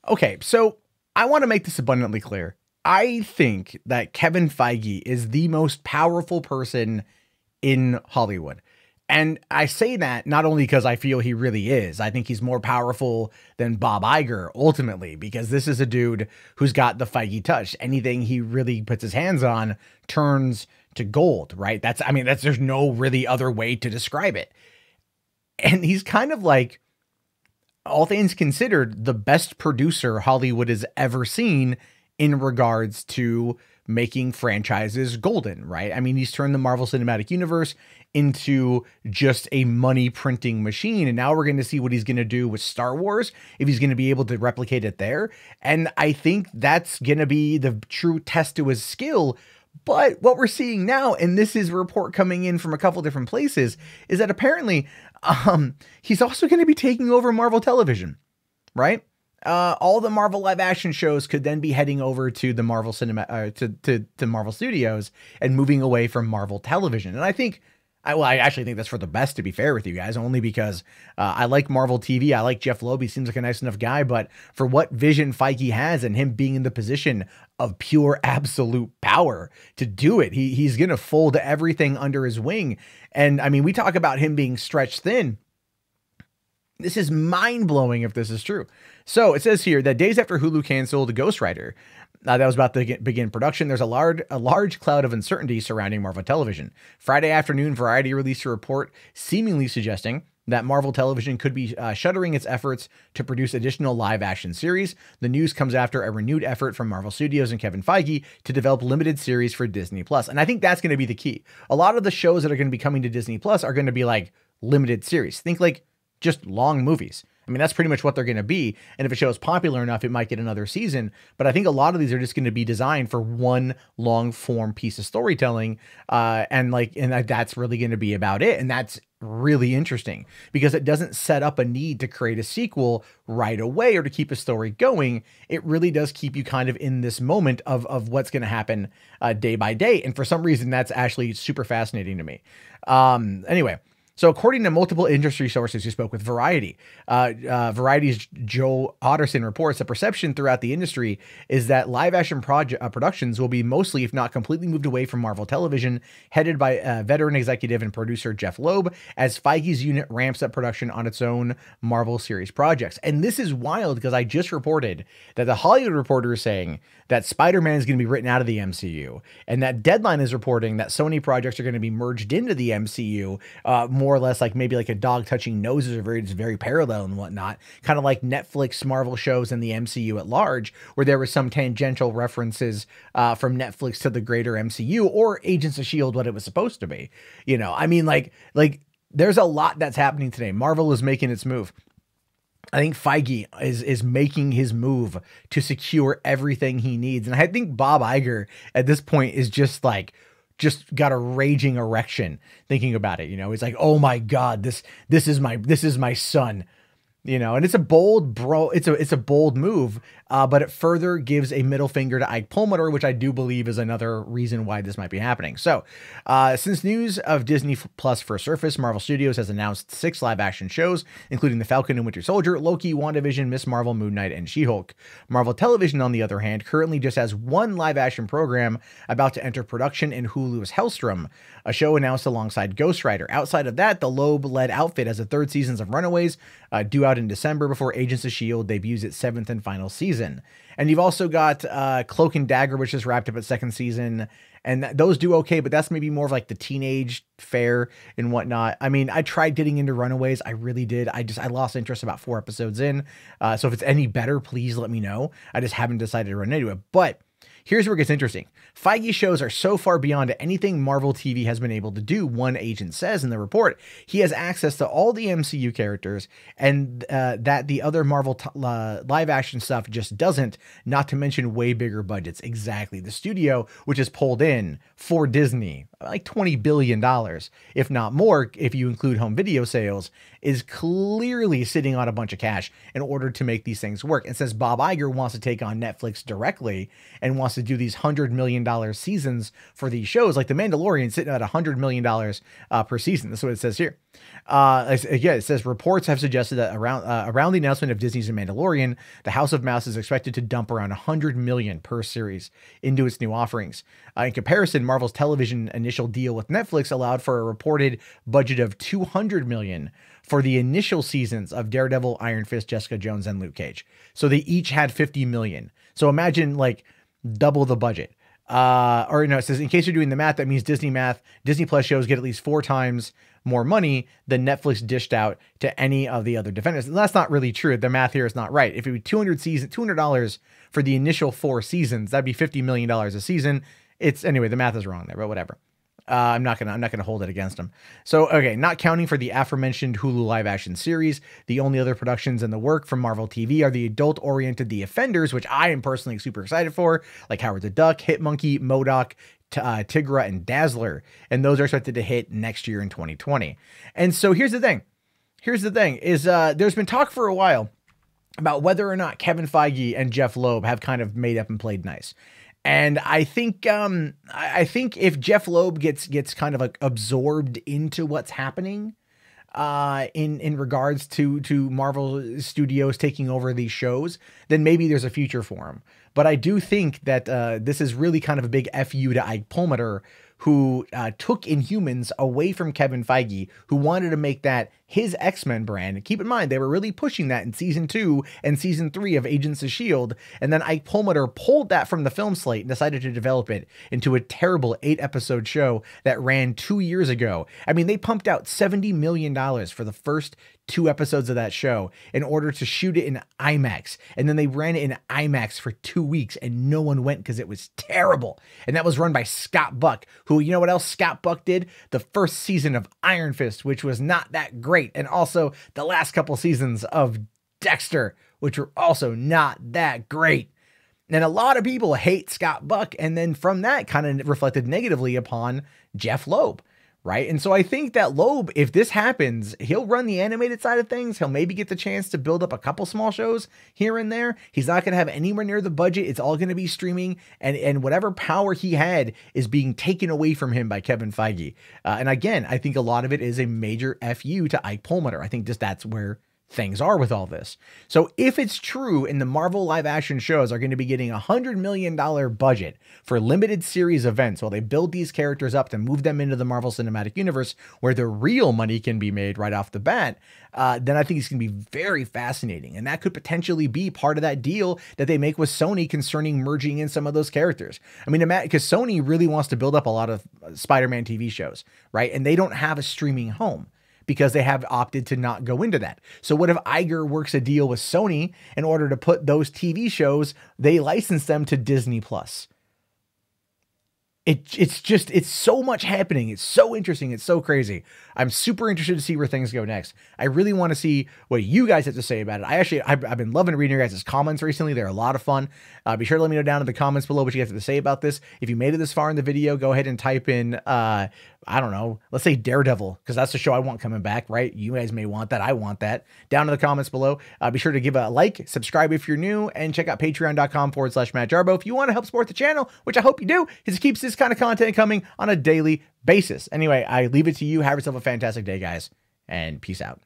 Okay, so I want to make this abundantly clear. I think that Kevin Feige is the most powerful person in Hollywood. And I say that not only because I feel he really is, I think he's more powerful than Bob Iger ultimately, because this is a dude who's got the Feige touch. Anything he really puts his hands on turns to gold, right? There's no really other way to describe it. And he's kind of like, all things considered, the best producer Hollywood has ever seen in regards to making franchises golden, right? I mean, he's turned the Marvel Cinematic Universe into just a money printing machine. And now we're going to see what he's going to do with Star Wars, if he's going to be able to replicate it there. And I think that's going to be the true test to his skill. But what we're seeing now, and this is a report coming in from a couple different places, is that apparently he's also going to be taking over Marvel Television, right? All the Marvel live action shows could then be heading over to the Marvel to Marvel Studios and moving away from Marvel Television. And I actually think that's for the best, to be fair with you guys, only because I like Marvel TV. I like Jeph Loeb. He seems like a nice enough guy, but for what vision Feige has and him being in the position of pure absolute power to do it, he's going to fold everything under his wing. And I mean, we talk about him being stretched thin. This is mind-blowing if this is true. So it says here that days after Hulu canceled Ghost Rider, that was about to begin production, there's a large cloud of uncertainty surrounding Marvel Television. Friday afternoon, Variety released a report seemingly suggesting that Marvel Television could be shuttering its efforts to produce additional live-action series. The news comes after a renewed effort from Marvel Studios and Kevin Feige to develop limited series for Disney+. And I think that's going to be the key. A lot of the shows that are going to be coming to Disney+ are going to be like limited series. Think like just long movies. I mean, that's pretty much what they're going to be. And if a show is popular enough, it might get another season. But I think a lot of these are just going to be designed for one long form piece of storytelling. And that's really going to be about it. And that's really interesting because it doesn't set up a need to create a sequel right away or to keep a story going. It really does keep you kind of in this moment of what's going to happen day by day. And for some reason, that's actually super fascinating to me. Anyway. So according to multiple industry sources who spoke with Variety, Variety's Joe Otterson reports the perception throughout the industry is that live-action productions will be mostly, if not completely, moved away from Marvel Television, headed by veteran executive and producer Jeph Loeb, as Feige's unit ramps up production on its own Marvel series projects. And this is wild because I just reported that the Hollywood Reporter is saying that Spider-Man is going to be written out of the MCU, and that Deadline is reporting that Sony projects are going to be merged into the MCU, more or less like maybe like a dog touching noses, or it's very parallel and whatnot, kind of like Netflix Marvel shows in the MCU at large, where there was some tangential references from Netflix to the greater MCU, or Agents of S.H.I.E.L.D., what it was supposed to be. You know, I mean, like there's a lot that's happening today. Marvel is making its move. I think Feige is making his move to secure everything he needs. And I think Bob Iger at this point is just got a raging erection thinking about it. You know, he's like, oh my God, this is my son. You know, and it's a bold it's a bold move, but it further gives a middle finger to IKE PERLMUTTER, which I do believe is another reason why this might be happening. So, since news of Disney Plus first surfaced, Marvel Studios has announced 6 live-action shows, including The Falcon and Winter Soldier, Loki, WandaVision, Miss Marvel, Moon Knight, and She-Hulk. Marvel Television, on the other hand, currently just has 1 live-action program about to enter production in Hulu's Hellstrom, a show announced alongside Ghost Rider. Outside of that, the Loeb-led outfit has a 3rd season of Runaways, due out in December before Agents of S.H.I.E.L.D. debuts its 7th and final season. And you've also got Cloak and Dagger, which just wrapped up its 2nd season. And those do okay, but that's maybe more of like the teenage fare and whatnot. I mean, I tried getting into Runaways. I really did. I lost interest about 4 episodes in. So if it's any better, please let me know. I just haven't decided to run into it. But here's where it gets interesting. Feige shows are so far beyond anything Marvel TV has been able to do, one agent says in the report. He has access to all the MCU characters, and that the other Marvel live-action stuff just doesn't, not to mention way bigger budgets. Exactly. The studio, which is pulled in for Disney, like $20 billion, if not more, if you include home video sales, is clearly sitting on a bunch of cash in order to make these things work. And since Bob Iger wants to take on Netflix directly and wants to do these $100 million seasons for these shows, like The Mandalorian sitting at $100 million per season. That's what it says here. Again, it says reports have suggested that around the announcement of Disney's The Mandalorian, the House of Mouse is expected to dump around $100 million per series into its new offerings. In comparison, Marvel's television initial deal with Netflix allowed for a reported budget of $200 million for the initial seasons of Daredevil, Iron Fist, Jessica Jones, and Luke Cage. So they each had $50 million. So imagine like double the budget. Or no, it says, in case you're doing the math, that means Disney Plus shows get at least 4 times more money than Netflix dished out to any of the other defendants. And that's not really true. The math here is not right. If it would be $200 for the initial 4 seasons, that'd be $50 million a season. Anyway, the math is wrong there, but whatever. I'm not gonna hold it against them. So, okay, not counting for the aforementioned Hulu live action series, the only other productions in the work from Marvel TV are the adult-oriented The Offenders, which I am personally super excited for, like Howard the Duck, Hitmonkey, MODOK, Tigra, and Dazzler. And those are expected to hit next year in 2020. And so here's the thing. There's been talk for a while about whether or not Kevin Feige and Jeph Loeb have kind of made up and played nice. And I think if Jeph Loeb gets kind of like absorbed into what's happening in regards to Marvel Studios taking over these shows, then maybe there's a future for him. But I do think that this is really kind of a big FU to IKE PERLMUTTER, who took Inhumans away from Kevin Feige, who wanted to make that his X-Men brand. And keep in mind, they were really pushing that in season 2 and season 3 of Agents of S.H.I.E.L.D. And then IKE PERLMUTTER pulled that from the film slate and decided to develop it into a terrible 8-episode show that ran 2 years ago. I mean, they pumped out $70 million for the first 2 episodes of that show in order to shoot it in IMAX. And then they ran it in IMAX for 2 weeks and no one went because it was terrible. And that was run by Scott Buck, who, you know what else Scott Buck did? The first season of Iron Fist, which was not that great. And also the last couple seasons of Dexter, which were also not that great. And a lot of people hate Scott Buck. And then from that kind of reflected negatively upon Jeph Loeb. Right. And so I think that Loeb, if this happens, he'll run the animated side of things. He'll maybe get the chance to build up a couple small shows here and there. He's not going to have anywhere near the budget. It's all going to be streaming, and whatever power he had is being taken away from him by Kevin Feige. And again, I think a lot of it is a major FU to IKE PERLMUTTER. I think just that's where things are with all this. So if it's true and the Marvel live action shows are going to be getting $100 million budget for limited series events while they build these characters up to move them into the Marvel Cinematic Universe where the real money can be made right off the bat, then I think it's going to be very fascinating. And that could potentially be part of that deal that they make with Sony concerning merging in some of those characters. I mean, because Sony really wants to build up a lot of Spider-Man TV shows, right? And they don't have a streaming home, because they have opted to not go into that. So what if Iger works a deal with Sony in order to put those TV shows, they license them to Disney Plus? It's so much happening. It's so interesting. It's so crazy. I'm super interested to see where things go next. I really want to see what you guys have to say about it. I've been loving reading your guys' comments recently. They're a lot of fun. Be sure to let me know down in the comments below what you guys have to say about this. If you made it this far in the video, go ahead and type in, I don't know, let's say Daredevil, because that's the show I want coming back, right? You guys may want that. I want that. Down in the comments below. Be sure to give a like, subscribe if you're new, and check out patreon.com/Matt Jarbo if you want to help support the channel, which I hope you do, because it keeps this kind of content coming on a daily basis. Anyway, I leave it to you. Have yourself a fantastic day, guys, and peace out.